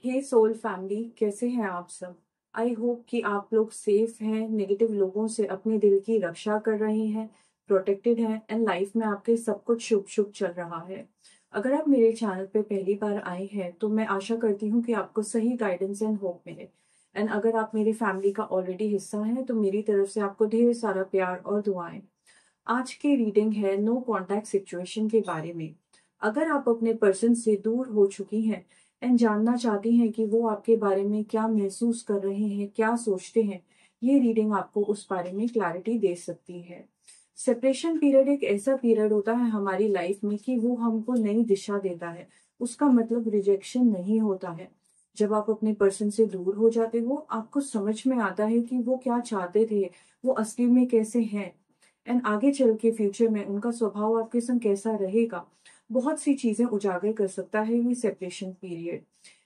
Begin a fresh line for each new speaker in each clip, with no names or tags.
हे soul family, कैसे हैं आप सब। आई होप कि आप लोग सेफ हैं, नेगेटिव लोगों से अपने दिल की रक्षा कर रहे हैं, प्रोटेक्टेड हैं एंड लाइफ में आपके सब कुछ शुभ शुभ चल रहा है। अगर आप मेरे चैनल पे पहली बार आए हैं तो मैं आशा करती हूँ कि आपको सही गाइडेंस एंड होप मिले। एंड अगर आप मेरी फैमिली का ऑलरेडी हिस्सा हैं तो मेरी तरफ से आपको ढेर सारा प्यार और दुआएं। आज की रीडिंग है नो कॉन्टैक्ट सिचुएशन के बारे में। अगर आप अपने पर्सन से दूर हो चुकी हैं एंड जानना चाहती हैं कि वो आपके बारे में क्या महसूस कर रहे हैं, क्या सोचते हैं, ये रीडिंग आपको उस बारे में क्लैरिटी दे सकती है। सेपरेशन पीरियड एक ऐसा पीरियड होता है हमारी लाइफ में कि वो हमको नई दिशा देता है। उसका मतलब रिजेक्शन नहीं होता है। जब आप अपने पर्सन से दूर हो जाते हो आपको समझ में आता है कि वो क्या चाहते थे, वो असली में कैसे हैं एंड आगे चल के फ्यूचर में उनका स्वभाव आपके संग कैसा रहेगा। बहुत सी चीजें उजागर कर सकता है ये सेपरेशन पीरियड।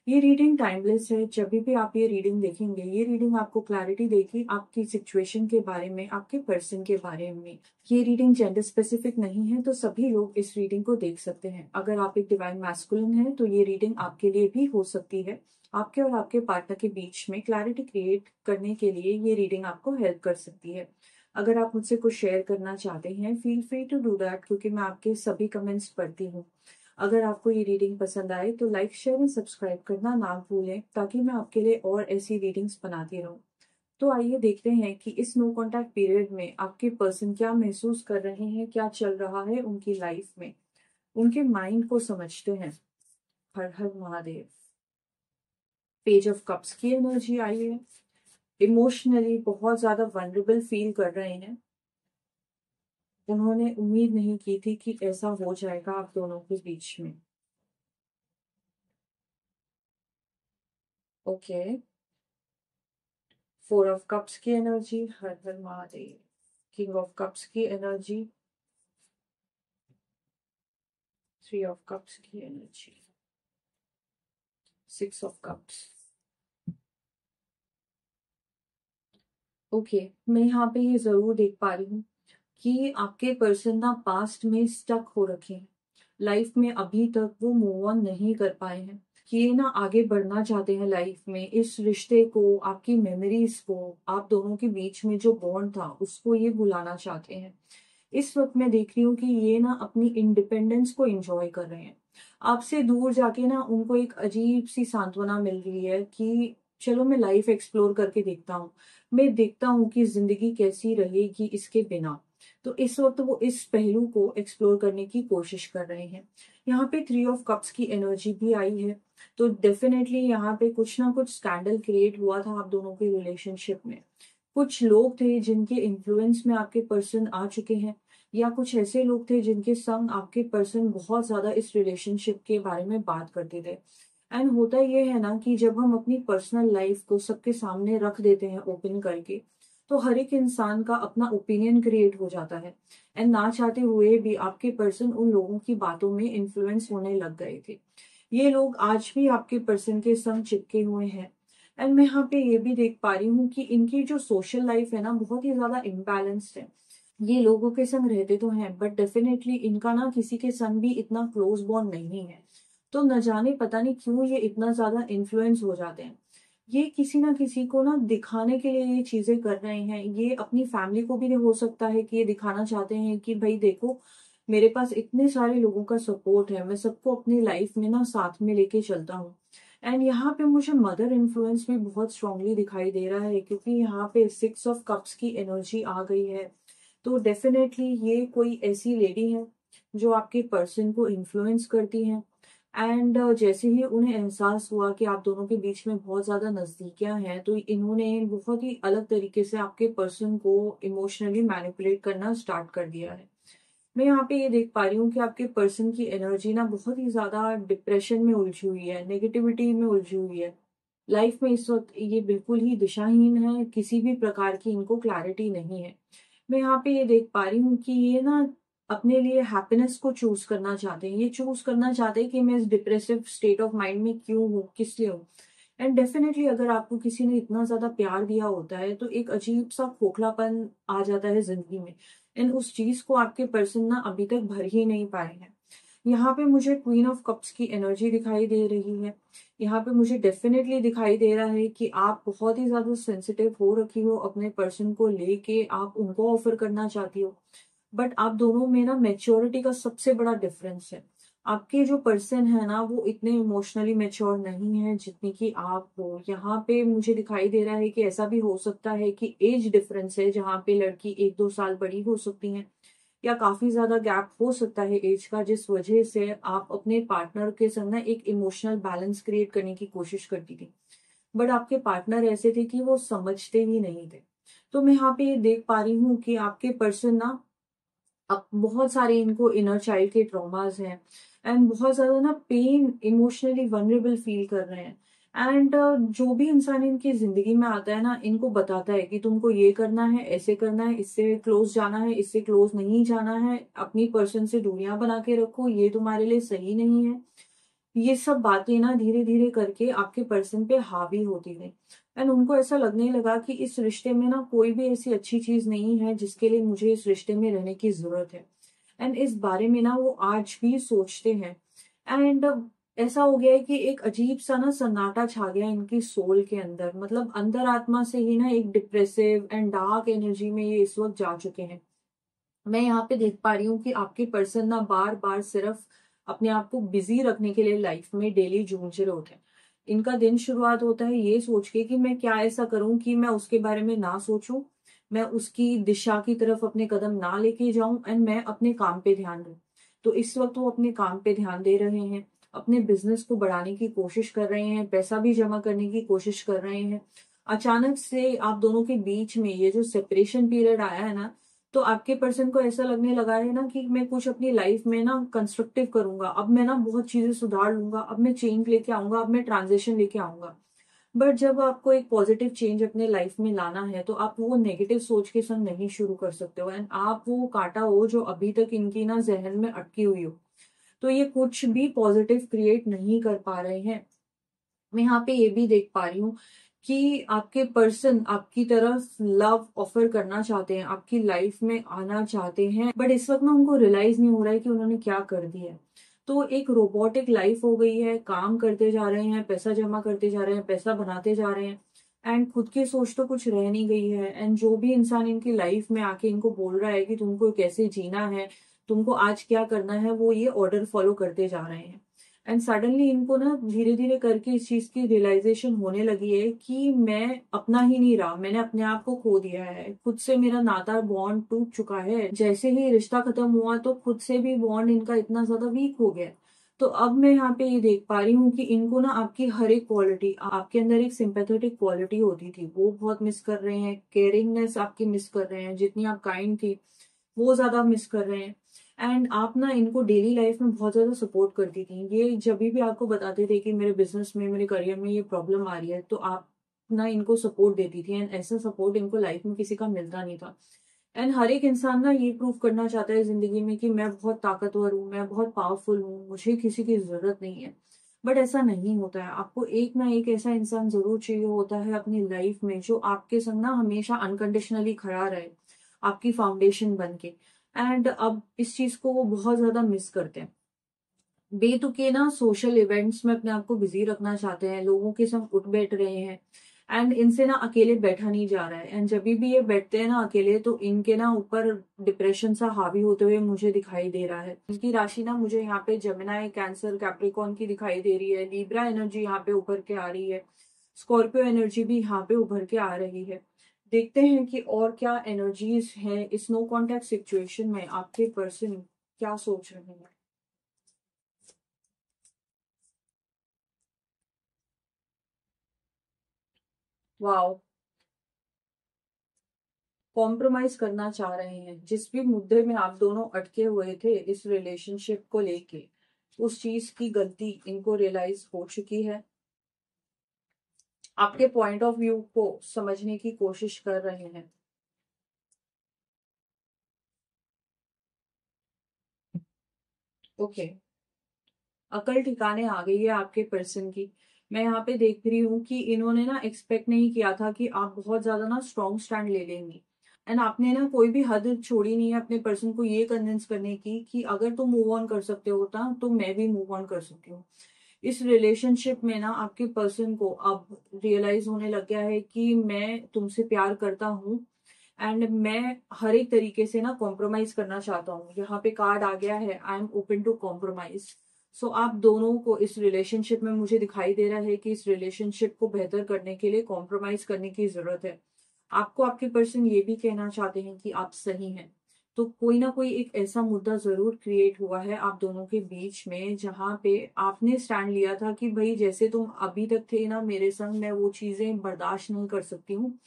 ये रीडिंग टाइमलेस है। जब भी आप ये रीडिंग देखेंगे ये रीडिंग आपको क्लैरिटी देगी आपकी सिचुएशन के बारे में, आपके पर्सन के बारे में। ये रीडिंग जेंडर स्पेसिफिक नहीं है तो सभी लोग इस रीडिंग को देख सकते हैं। अगर आप एक डिवाइन मैस्कुलिन है तो ये रीडिंग आपके लिए भी हो सकती है। आपके और आपके पार्टनर के बीच में क्लैरिटी क्रिएट करने के लिए ये रीडिंग आपको हेल्प कर सकती है। अगर आप मुझसे कुछ शेयर करना चाहते हैं feel free to do that, क्योंकि मैं आपके सभी कमेंट्स पढ़ती हूँ। अगर आपको ये रीडिंग पसंद आए तो लाइक शेयर एंड सब्सक्राइब करना ना भूलें ताकि मैं आपके लिए और ऐसी रीडिंग्स बनाती रहूं। तो आइए देखते हैं कि इस नो कॉन्टैक्ट पीरियड में आपके पर्सन क्या महसूस कर रहे हैं, क्या चल रहा है उनकी लाइफ में। उनके माइंड को समझते हैं। हर हर महादेव। पेज ऑफ कप्स की एनर्जी आई है। इमोशनली बहुत ज्यादा वनरेबल फील कर रहे हैं। उन्होंने उम्मीद नहीं की थी कि ऐसा हो जाएगा आप दोनों के बीच में। ओके। फोर ऑफ कप्स की energy, her her Mahadev. King of cups की एनर्जी, थ्री ऑफ कप्स की energy, six of cups. Okay, मैं यहाँ पे ये जरूर देख पा रही हूँ कि आपके पर्सन ना पास्ट में स्टक हो रखे हैं। लाइफ में अभी तक वो मूव ऑन नहीं कर पाए हैं। ये ना आगे बढ़ना चाहते हैं लाइफ में। इस रिश्ते को, आपकी मेमोरीज को, आप दोनों के बीच में जो बॉन्ड था उसको ये भुलाना चाहते हैं। इस वक्त मैं देख रही हूँ कि ये ना अपनी इंडिपेंडेंस को एंजॉय कर रहे हैं। आपसे दूर जाके ना उनको एक अजीब सी सांत्वना मिल रही है कि चलो मैं लाइफ एक्सप्लोर करके देखता हूँ। मैं देखता हूँ कि जिंदगी कैसी रहेगी इसके बिना। तो इस वक्त वो इस पहलू को एक्सप्लोर करने की कोशिश कर रहे हैं। यहाँ पे थ्री ऑफ कप्स की एनर्जी भी आई है। तो डेफिनेटली यहाँ पे कुछ ना कुछ स्कैंडल क्रिएट हुआ था आप दोनों के रिलेशनशिप में। कुछ लोग थे जिनके इन्फ्लुएंस में आपके पर्सन आ चुके हैं, या कुछ ऐसे लोग थे जिनके संग आपके पर्सन बहुत ज्यादा इस रिलेशनशिप के बारे में बात करते थे। एंड होता ये है ना कि जब हम अपनी पर्सनल लाइफ को सबके सामने रख देते हैं ओपन करके, तो हर एक इंसान का अपना ओपिनियन क्रिएट हो जाता है। एंड ना चाहते हुए भी आपके पर्सन उन लोगों की बातों में इन्फ्लुएंस होने लग गए थे। ये लोग आज भी आपके पर्सन के संग चिपके हुए हैं। एंड मैं यहाँ पे ये भी देख पा रही हूँ कि इनकी जो सोशल लाइफ है ना बहुत ही ज्यादा इम्बैलेंस्ड है। ये लोगों के संग रहते तो हैं बट डेफिनेटली इनका ना किसी के संग भी इतना क्लोज बॉन्ड नहीं है। तो न जाने पता नहीं क्यों ये इतना ज्यादा इन्फ्लुएंस हो जाते हैं। ये किसी ना किसी को ना दिखाने के लिए ये चीजें कर रहे हैं। ये अपनी फैमिली को भी हो सकता है कि ये दिखाना चाहते हैं कि भाई देखो, मेरे पास इतने सारे लोगों का सपोर्ट है, मैं सबको अपनी लाइफ में ना साथ में लेके चलता हूँ। एंड यहाँ पे मुझे मदर इन्फ्लुएंस भी बहुत स्ट्रांगली दिखाई दे रहा है क्योंकि यहाँ पे सिक्स ऑफ कप्स की एनर्जी आ गई है। तो डेफिनेटली ये कोई ऐसी लेडी है जो आपके पर्सन को इन्फ्लुएंस करती है। एंड जैसे ही उन्हें एहसास हुआ कि आप दोनों के बीच में बहुत ज्यादा नजदीकियां हैं तो इन्होंने बहुत ही अलग तरीके से आपके पर्सन को इमोशनली मैनिपुलेट करना स्टार्ट कर दिया है। मैं यहाँ पे ये देख पा रही हूँ कि आपके पर्सन की एनर्जी ना बहुत ही ज्यादा डिप्रेशन में उलझी हुई है, नेगेटिविटी में उलझी हुई है। लाइफ में इस वक्त ये बिल्कुल ही दिशाहीन है, किसी भी प्रकार की इनको क्लैरिटी नहीं है। मैं यहाँ पे ये देख पा रही हूँ कि ये ना अपने लिए हैप्पीनेस को चूज करना चाहते हैं। ये चूज करना चाहते हैं कि मैं इस डिप्रेसिव स्टेट ऑफ माइंड में क्यों हूँ, किस लिए हूँ। एंड डेफिनेटली अगर आपको किसी ने इतना ज्यादा प्यार दिया होता है तो एक अजीब सा खोखलापन आ जाता है जिंदगी में। एंड उस चीज को आपके पर्सन ना अभी तक भर ही नहीं पाए हैं। यहाँ पे मुझे क्वीन ऑफ कप्स की एनर्जी दिखाई दे रही है। यहाँ पे मुझे डेफिनेटली दिखाई दे रहा है कि आप बहुत ही ज्यादा सेंसिटिव हो रखी हो अपने पर्सन को लेके, आप उनको ऑफर करना चाहती हो। बट आप दोनों में ना मेच्योरिटी का सबसे बड़ा डिफरेंस है। आपके जो पर्सन है ना वो इतने इमोशनली मेच्योर नहीं है जितनी कि आप हो। यहाँ पे मुझे दिखाई दे रहा है कि ऐसा भी हो सकता है कि एज डिफरेंस है, जहाँ पे लड़की 1-2 साल बड़ी हो सकती है, या काफी ज्यादा गैप हो सकता है एज का, जिस वजह से आप अपने पार्टनर के संग ना एक इमोशनल बैलेंस क्रिएट करने की कोशिश करती थी। बट आपके पार्टनर ऐसे थे कि वो समझते ही नहीं थे। तो मैं यहाँ पे ये देख पा रही हूँ कि आपके पर्सन ना, अब बहुत सारे इनको इनर चाइल्ड के ट्रॉमास हैं, एंड बहुत ज्यादा ना पेन, इमोशनली वनरेबल फील कर रहे हैं। एंड जो भी इंसान इनकी जिंदगी में आता है ना, इनको बताता है कि तुमको ये करना है, ऐसे करना है, इससे क्लोज जाना है, इससे क्लोज नहीं जाना है, अपनी पर्सन से दूरियां बना के रखो, ये तुम्हारे लिए सही नहीं है। ये सब बातें ना धीरे धीरे करके आपके पर्सन पे हावी होती गई। एंड उनको ऐसा लगने लगा कि इस रिश्ते में ना कोई भी ऐसी अच्छी चीज नहीं है जिसके लिए मुझे इस रिश्ते में रहने की जरूरत है। एंड इस बारे में ना वो आज भी सोचते हैं। एंड ऐसा हो गया है कि एक अजीब सा ना सन्नाटा छा गया इनकी सोल के अंदर, मतलब अंदर आत्मा से ही ना एक डिप्रेसिव एंड डार्क एनर्जी में ये इस वक्त जा चुके हैं। मैं यहाँ पे देख पा रही हूँ कि आपके पर्सन ना बार बार सिर्फ अपने आप को बिजी रखने के लिए लाइफ में डेली जूझ रहे होते हैं। इनका दिन शुरुआत होता है ये सोच के कि मैं क्या ऐसा करूं कि मैं उसके बारे में ना सोचूं, मैं उसकी दिशा की तरफ अपने कदम ना लेके जाऊं, एंड मैं अपने काम पे ध्यान दूं। तो इस वक्त वो अपने काम पे ध्यान दे रहे हैं, अपने बिजनेस को बढ़ाने की कोशिश कर रहे हैं, पैसा भी जमा करने की कोशिश कर रहे हैं। अचानक से आप दोनों के बीच में ये जो सेपरेशन पीरियड आया है ना, तो आपके पर्सन को ऐसा लगने लगा है ना कि मैं कुछ अपनी लाइफ में ना कंस्ट्रक्टिव करूंगा, अब मैं ना बहुत चीजें सुधार लूंगा, अब मैं चेंज लेके आऊंगा, अब मैं ट्रांजिशन लेके आऊंगा। बट जब आपको एक पॉजिटिव चेंज अपने लाइफ में लाना है तो आप वो नेगेटिव सोच के संग नहीं शुरू कर सकते हो, एंड आप वो कांटा हो जो अभी तक इनकी ना जहन में अटकी हुई हो, तो ये कुछ भी पॉजिटिव क्रिएट नहीं कर पा रहे हैं। मैं यहाँ पे ये भी देख पा रही हूँ कि आपके पर्सन आपकी तरफ लव ऑफर करना चाहते हैं, आपकी लाइफ में आना चाहते हैं, बट इस वक्त ना उनको रियलाइज नहीं हो रहा है कि उन्होंने क्या कर दिया है। तो एक रोबोटिक लाइफ हो गई है, काम करते जा रहे हैं, पैसा जमा करते जा रहे हैं, पैसा बनाते जा रहे हैं, एंड खुद की सोच तो कुछ रह नहीं गई है। एंड जो भी इंसान इनकी लाइफ में आके इनको बोल रहा है कि तुमको कैसे जीना है, तुमको आज क्या करना है, वो ये ऑर्डर फॉलो करते जा रहे हैं। एंड सडनली इनको ना धीरे धीरे करके इस चीज की रियलाइजेशन होने लगी है कि मैं अपना ही नहीं रहा, मैंने अपने आप को खो दिया है, खुद से मेरा नाता बॉन्ड टूट चुका है। जैसे ही रिश्ता खत्म हुआ तो खुद से भी बॉन्ड इनका इतना ज्यादा वीक हो गया। तो अब मैं यहाँ पे ये देख पा रही हूँ कि इनको ना आपकी हर एक क्वालिटी, आपके अंदर एक सिंपैथेटिक क्वालिटी होती थी वो बहुत मिस कर रहे हैं, केयरिंगनेस आपकी मिस कर रहे हैं, जितनी आप काइंड थी वो ज्यादा मिस कर रहे हैं। एंड आप ना इनको डेली लाइफ में बहुत ज्यादा सपोर्ट करती थी, ये जब भी आपको बताते थे कि मेरे बिजनेस में, मेरे करियर में ये प्रॉब्लम आ रही है, तो आप ना इनको सपोर्ट देती थी। एंड ऐसा सपोर्ट इनको लाइफ में किसी का मिलता नहीं था। एंड हर एक इंसान ना ये प्रूव करना चाहता है जिंदगी में कि मैं बहुत ताकतवर हूँ, मैं बहुत पावरफुल हूँ, मुझे किसी की जरूरत नहीं है। बट ऐसा नहीं होता है, आपको एक ना एक ऐसा इंसान जरूर चाहिए होता है अपनी लाइफ में जो आपके संग ना हमेशा अनकंडीशनली खड़ा रहे, आपकी फाउंडेशन बन के। एंड अब इस चीज को वो बहुत ज्यादा मिस करते हैं। बेतुके ना सोशल इवेंट्स में अपने आप को बिजी रखना चाहते हैं, लोगों के संग उठ बैठ रहे हैं, एंड इनसे ना अकेले बैठा नहीं जा रहा है। एंड जब भी ये बैठते हैं ना अकेले तो इनके ना ऊपर डिप्रेशन सा हावी होते हुए मुझे दिखाई दे रहा है। इनकी राशि ना मुझे यहाँ पे जमिनाई, कैंसर, कैप्रिकॉर्न की दिखाई दे रही है, लीब्रा एनर्जी यहाँ पे उभर के आ रही है, स्कॉर्पियो एनर्जी भी यहाँ पे उभर के आ रही है। देखते हैं कि और क्या एनर्जीज हैं इस नो कॉन्टेक्ट सिचुएशन में, आपके पर्सन क्या सोच रहे हैं। वाओ, कॉम्प्रोमाइज करना चाह रहे हैं, जिस भी मुद्दे में आप दोनों अटके हुए थे इस रिलेशनशिप को लेके, उस चीज की गलती इनको रियलाइज हो चुकी है, आपके पॉइंट ऑफ व्यू को समझने की कोशिश कर रहे हैं। ओके, अकल ठिकाने आ गई है आपके पर्सन की। मैं यहाँ पे देख रही हूँ कि इन्होंने ना एक्सपेक्ट नहीं किया था कि आप बहुत ज्यादा ना स्ट्रॉन्ग स्टैंड ले लेंगी। एंड आपने ना कोई भी हद छोड़ी नहीं है अपने पर्सन को ये कन्विंस करने की कि अगर तुम मूव ऑन कर सकते हो तो मैं भी मूव ऑन कर सकती हूँ। इस रिलेशनशिप में ना आपके पर्सन को अब रियलाइज होने लग गया है कि मैं तुमसे प्यार करता हूँ एंड मैं हर एक तरीके से ना कॉम्प्रोमाइज करना चाहता हूँ। यहाँ पे कार्ड आ गया है, I am open to compromise. So आप दोनों को इस रिलेशनशिप में मुझे दिखाई दे रहा है कि इस रिलेशनशिप को बेहतर करने के लिए कॉम्प्रोमाइज करने की जरूरत है। आपको आपके पर्सन ये भी कहना चाहते हैं कि आप सही हैं। तो कोई ना कोई एक ऐसा मुद्दा जरूर क्रिएट हुआ है आप दोनों के बीच में जहां पे आपने स्टैंड लिया था कि भाई जैसे तुम अभी तक थे ना मेरे संग, मैं वो चीजें बर्दाश्त नहीं कर सकती हूँ।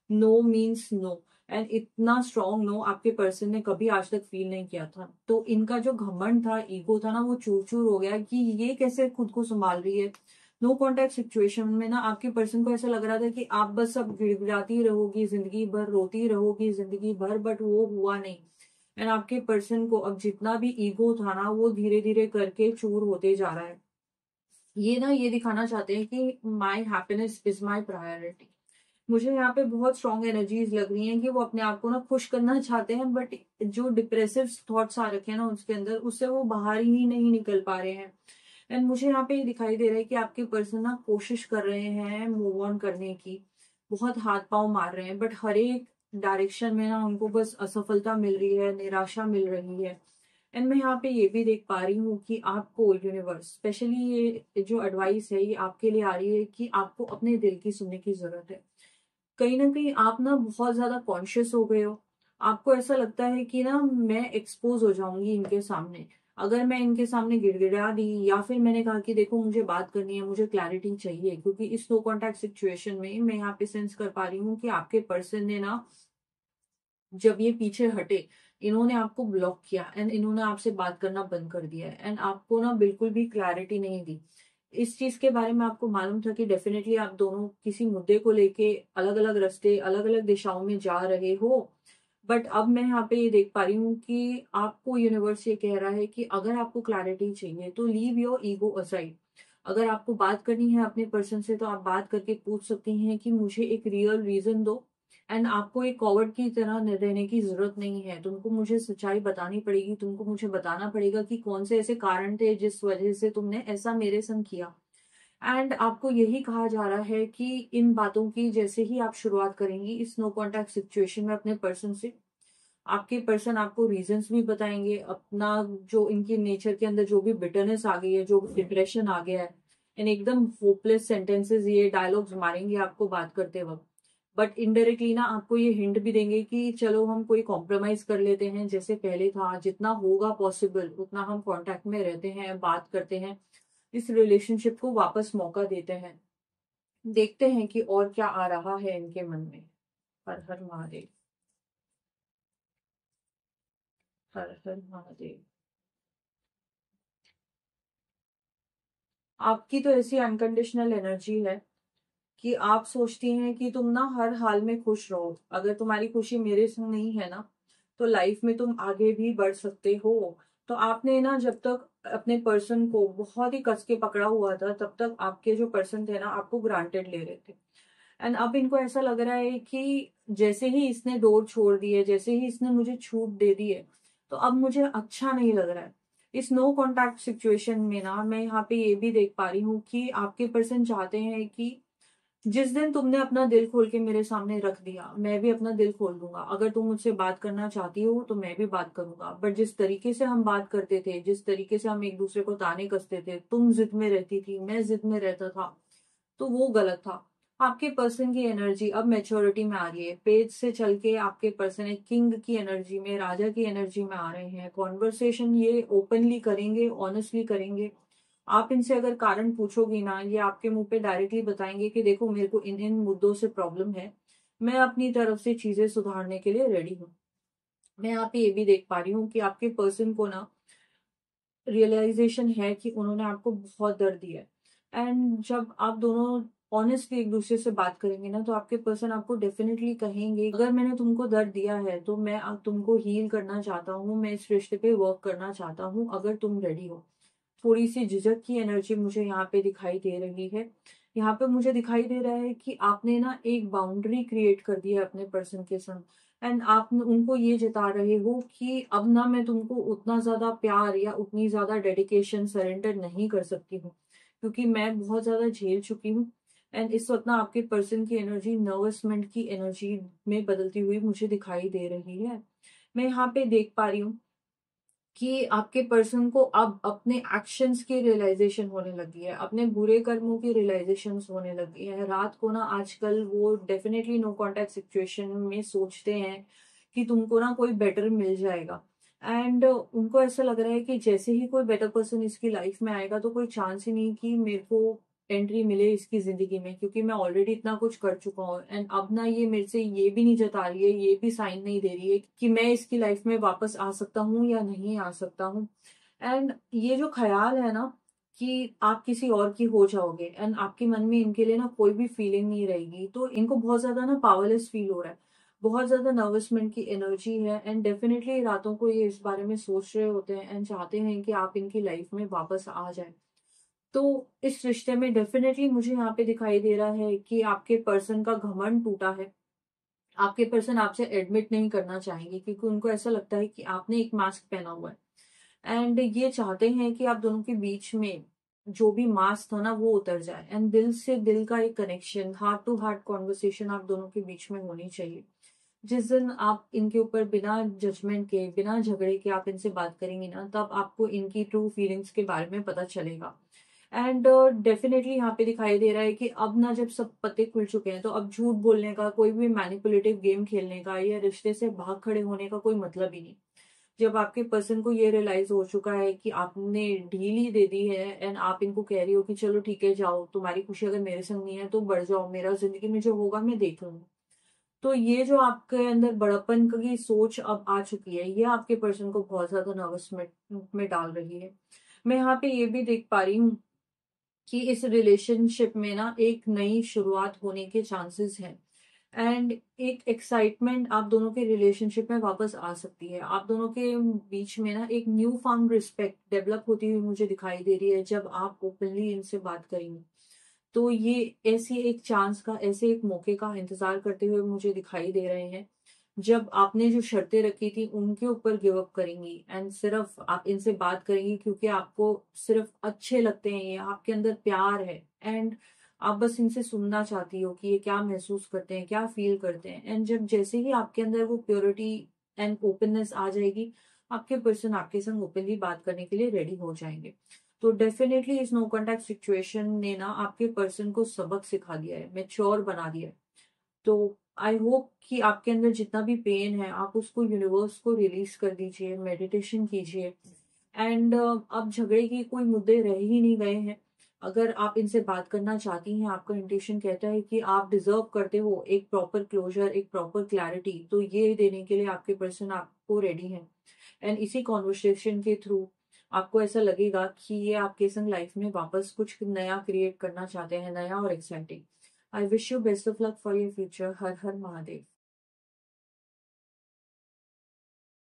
No means no. एंड इतना स्ट्रॉन्ग नो आपके पर्सन ने कभी आज तक फील नहीं किया था। तो इनका जो घमंड था, ईगो था ना, वो चूर चूर हो गया कि ये कैसे खुद को संभाल रही है। नो कॉन्टेक्ट सिचुएशन में ना आपके पर्सन को ऐसा लग रहा था कि आप बस अब गिड़गिड़ाती रहोगी जिंदगी भर, रोती रहोगी जिंदगी भर, बट वो हुआ नहीं। एंड आपके पर्सन को अब जितना भी ईगो था ना वो धीरे धीरे करके चूर होते जा रहा है। ये ना ये दिखाना चाहते हैं कि my happiness is my priority. मुझे यहाँ पे बहुत स्ट्रॉन्ग एनर्जीज लग रही हैं कि वो अपने आप को ना खुश करना चाहते हैं, बट जो डिप्रेसिव थॉट्स आ रखे हैं ना उसके अंदर, उससे वो बाहर ही नहीं निकल पा रहे हैं। एंड मुझे यहाँ पे ये दिखाई दे रहा है कि आपके पर्सन ना कोशिश कर रहे हैं मूव ऑन करने की, बहुत हाथ पांव मार रहे हैं, बट हर एक डायरेक्शन में ना उनको बस असफलता मिल रही है, निराशा मिल रही है। एंड मैं यहाँ पे ये भी देख पा रही हूँ कि आपको यूनिवर्स स्पेशली ये जो एडवाइस है ये आपके लिए आ रही है कि आपको अपने दिल की सुनने की जरूरत है। कहीं ना कहीं आप ना बहुत ज्यादा कॉन्शियस हो गए हो। आपको ऐसा लगता है कि ना मैं एक्सपोज हो जाऊंगी इनके सामने अगर मैं इनके सामने गिड़गिड़ा दी, या फिर मैंने कहा कि देखो मुझे बात करनी है, मुझे क्लैरिटी चाहिए, क्योंकि इस नो कॉन्टैक्ट सिचुएशन में मैं यहाँ पे सेंस कर पा रही हूँ कि आपके पर्सन ने ना जब ये पीछे हटे, इन्होंने आपको ब्लॉक किया एंड इन्होंने आपसे बात करना बंद कर दिया है एंड आपको ना बिल्कुल भी क्लैरिटी नहीं दी। इस चीज के बारे में आपको मालूम था कि डेफिनेटली आप दोनों किसी मुद्दे को लेके अलग अलग रास्ते, अलग अलग दिशाओं में जा रहे हो। बट अब मैं यहाँ पे ये देख पा रही हूँ कि आपको यूनिवर्स ये कह रहा है कि अगर आपको क्लैरिटी चाहिए तो लीव योर ईगो असाइड। अगर आपको बात करनी है अपने पर्सन से तो आप बात करके पूछ सकती हैं कि मुझे एक रियल रीजन दो। एंड आपको एक कॉवर्ड की तरह रहने की जरूरत नहीं है। तुमको मुझे सच्चाई बतानी पड़ेगी, तुमको मुझे बताना पड़ेगा कि कौन से ऐसे कारण थे जिस वजह से तुमने ऐसा मेरे संग किया। एंड आपको यही कहा जा रहा है कि इन बातों की जैसे ही आप शुरुआत करेंगी इस नो कॉन्टैक्ट सिचुएशन में अपने पर्सन से, आपके पर्सन आपको रीजंस भी बताएंगे अपना, जो इनकी नेचर के अंदर जो भी बिटरनेस आ गई है, जो डिप्रेशन आ गया है। इन एकदम होपलेस सेंटेंसेस, ये डायलॉग्स मारेंगे आपको बात करते वक्त। बट इनडायरेक्टली ना आपको ये हिंट भी देंगे कि चलो हम कोई कॉम्प्रोमाइज कर लेते हैं, जैसे पहले था, जितना होगा पॉसिबल उतना हम कांटेक्ट में रहते हैं, बात करते हैं, इस रिलेशनशिप को वापस मौका देते हैं। देखते हैं कि और क्या आ रहा है इनके मन में। हर हर महादेव। हर हर महादेव। आपकी तो ऐसी अनकंडीशनल एनर्जी है कि आप सोचती हैं कि तुम ना हर हाल में खुश रहो। अगर तुम्हारी खुशी मेरे संग नहीं है ना तो लाइफ में तुम आगे भी बढ़ सकते हो। तो आपने ना जब तक अपने पर्सन को बहुत ही कस के पकड़ा हुआ था तब तक आपके जो पर्सन थे ना आपको ग्रांटेड ले रहे थे। एंड अब इनको ऐसा लग रहा है कि जैसे ही इसने डोर छोड़ दी है, जैसे ही इसने मुझे छूट दे दी है, तो अब मुझे अच्छा नहीं लग रहा है। इस नो कॉन्टैक्ट सिचुएशन में ना मैं यहाँ पे ये भी देख पा रही हूँ कि आपके पर्सन चाहते हैं कि जिस दिन तुमने अपना दिल खोल के मेरे सामने रख दिया, मैं भी अपना दिल खोल दूंगा। अगर तुम मुझसे बात करना चाहती हो तो मैं भी बात करूंगा, बट जिस तरीके से हम बात करते थे, जिस तरीके से हम एक दूसरे को ताने कसते थे, तुम जिद में रहती थी, मैं जिद में रहता था, तो वो गलत था। आपके पर्सन की एनर्जी अब मैच्योरिटी में आ रही है। पेज से चल के आपके पर्सन एक किंग की एनर्जी में, राजा की एनर्जी में आ रहे हैं। कॉन्वर्सेशन ये ओपनली करेंगे, ऑनेस्टली करेंगे। आप इनसे अगर कारण पूछोगी ना, ये आपके मुंह पे डायरेक्टली बताएंगे कि देखो मेरे को इन इन मुद्दों से प्रॉब्लम है, मैं अपनी तरफ से चीजें सुधारने के लिए रेडी हूँ। मैं यहाँ पे ये भी देख पा रही हूँ कि आपके पर्सन को ना रियलाइजेशन है कि उन्होंने आपको बहुत दर्द दिया है। एंड जब आप दोनों ऑनेस्टली एक दूसरे से बात करेंगे ना तो आपके पर्सन आपको डेफिनेटली कहेंगे अगर मैंने तुमको दर्द दिया है तो मैं अब तुमको हील करना चाहता हूँ, मैं इस रिश्ते पे वर्क करना चाहता हूँ, अगर तुम रेडी हो। थोड़ी सी झिझक की एनर्जी मुझे यहाँ पे दिखाई दे रही है। यहाँ पे मुझे दिखाई दे रहा है कि आपने ना एक बाउंड्री क्रिएट कर दी है अपने पर्सन के संग। एंड आप उनको ये जता रहे हो कि अब ना मैं तुमको उतना ज्यादा प्यार या उतनी ज्यादा डेडिकेशन सरेंडर नहीं कर सकती हूँ, क्योंकि मैं बहुत ज्यादा झेल चुकी हूँ। एंड इस वक्त ना आपके पर्सन की एनर्जी नर्वसमेंट की एनर्जी में बदलती हुई मुझे दिखाई दे रही है। मैं यहाँ पे देख पा रही हूँ कि आपके पर्सन को अब अपने एक्शंस की रियलाइजेशन होने लगी है, अपने बुरे कर्मों की रियलाइजेशन होने लगी है। रात को ना आजकल वो डेफिनेटली नो कांटेक्ट सिचुएशन में सोचते हैं कि तुमको ना कोई बेटर मिल जाएगा। एंड उनको ऐसा लग रहा है कि जैसे ही कोई बेटर पर्सन इसकी लाइफ में आएगा तो कोई चांस ही नहीं कि मेरे को एंट्री मिले इसकी जिंदगी में, क्योंकि मैं ऑलरेडी इतना कुछ कर चुका हूँ। एंड अब ना ये मेरे से ये भी नहीं जता रही है, ये भी साइन नहीं दे रही है कि मैं इसकी लाइफ में वापस आ सकता हूँ या नहीं आ सकता हूँ। एंड ये जो ख्याल है ना कि आप किसी और की हो जाओगे एंड आपके मन में इनके लिए ना कोई भी फीलिंग नहीं रहेगी, तो इनको बहुत ज्यादा ना पावरलेस फील हो रहा है, बहुत ज्यादा नर्वसमेंट की एनर्जी है। एंड डेफिनेटली रातों को ये इस बारे में सोच रहे होते हैं एंड चाहते हैं कि आप इनकी लाइफ में वापस आ जाए। तो इस रिश्ते में डेफिनेटली मुझे यहाँ पे दिखाई दे रहा है कि आपके पर्सन का घमंड टूटा है। आपके पर्सन आपसे एडमिट नहीं करना चाहेंगे, क्योंकि उनको ऐसा लगता है कि आपने एक मास्क पहना हुआ है। एंड ये चाहते हैं कि आप दोनों के बीच में जो भी मास्क था ना वो उतर जाए, एंड दिल से दिल का एक connection, heart to heart conversation आप दोनों के बीच में होनी चाहिए। जिस दिन आप इनके ऊपर बिना जजमेंट के, बिना झगड़े के आप इनसे बात करेंगी ना, तब आपको इनकी ट्रू फीलिंग्स के बारे में पता चलेगा। एंड डेफिनेटली यहाँ पे दिखाई दे रहा है कि अब ना जब सब पत्ते खुल चुके हैं तो अब झूठ बोलने का, कोई भी मैनिपुलेटिव गेम खेलने का या रिश्ते से भाग खड़े होने का कोई मतलब ही नहीं। जब आपके पर्सन को ये रियलाइज हो चुका है कि आपने ढील ही दे दी है एंड आप इनको कह रही हो कि चलो ठीक है जाओ, तुम्हारी खुशी अगर मेरे संग नहीं है तो बढ़ जाओ, मेरा जिंदगी में जो होगा मैं देख लूंगी। तो ये जो आपके अंदर बड़प्पन की सोच अब आ चुकी है, ये आपके पर्सन को बहुत ज्यादा नर्वस में डाल रही है। मैं यहाँ पे ये भी देख पा रही हूँ कि इस रिलेशनशिप में ना एक नई शुरुआत होने के चांसेस हैं। एंड एक एक्साइटमेंट आप दोनों के रिलेशनशिप में वापस आ सकती है। आप दोनों के बीच में ना एक न्यू फाउंड रिस्पेक्ट डेवलप होती हुई मुझे दिखाई दे रही है जब आप ओपनली इनसे बात करेंगे। तो ये ऐसी एक चांस का, ऐसे एक मौके का इंतजार करते हुए मुझे दिखाई दे रहे हैं जब आपने जो शर्तें रखी थी उनके ऊपर गिव अप करेंगी एंड सिर्फ आप इनसे बात करेंगी क्योंकि आपको सिर्फ अच्छे लगते हैं, ये आपके अंदर प्यार है। एंड आप बस इनसे सुनना चाहती हो कि ये क्या महसूस करते हैं, क्या फील करते हैं। एंड जब जैसे ही आपके अंदर वो प्योरिटी एंड ओपननेस आ जाएगी, आपके पर्सन आपके संग ओपनली बात करने के लिए रेडी हो जाएंगे। तो डेफिनेटली इस नो कॉन्टैक्ट सिचुएशन ने ना आपके पर्सन को सबक सिखा दिया है, मैच्योर बना दिया है। तो आई होप कि आपके अंदर जितना भी पेन है आप उसको यूनिवर्स को रिलीज कर दीजिए, मेडिटेशन कीजिए। एंड अब झगड़े की कोई मुद्दे रह ही नहीं गए हैं। अगर आप इनसे बात करना चाहती हैं, आपका इंट्यूशन कहता है कि आप डिजर्व करते हो एक प्रॉपर क्लोजर, एक प्रॉपर क्लैरिटी, तो ये देने के लिए आपके पर्सन आपको रेडी है। एंड इसी कॉन्वर्सेशन के थ्रू आपको ऐसा लगेगा कि ये आपके संग लाइफ में वापस कुछ नया क्रिएट करना चाहते हैं, नया और exciting. I wish you best of luck for your future. Har Har Mahadev.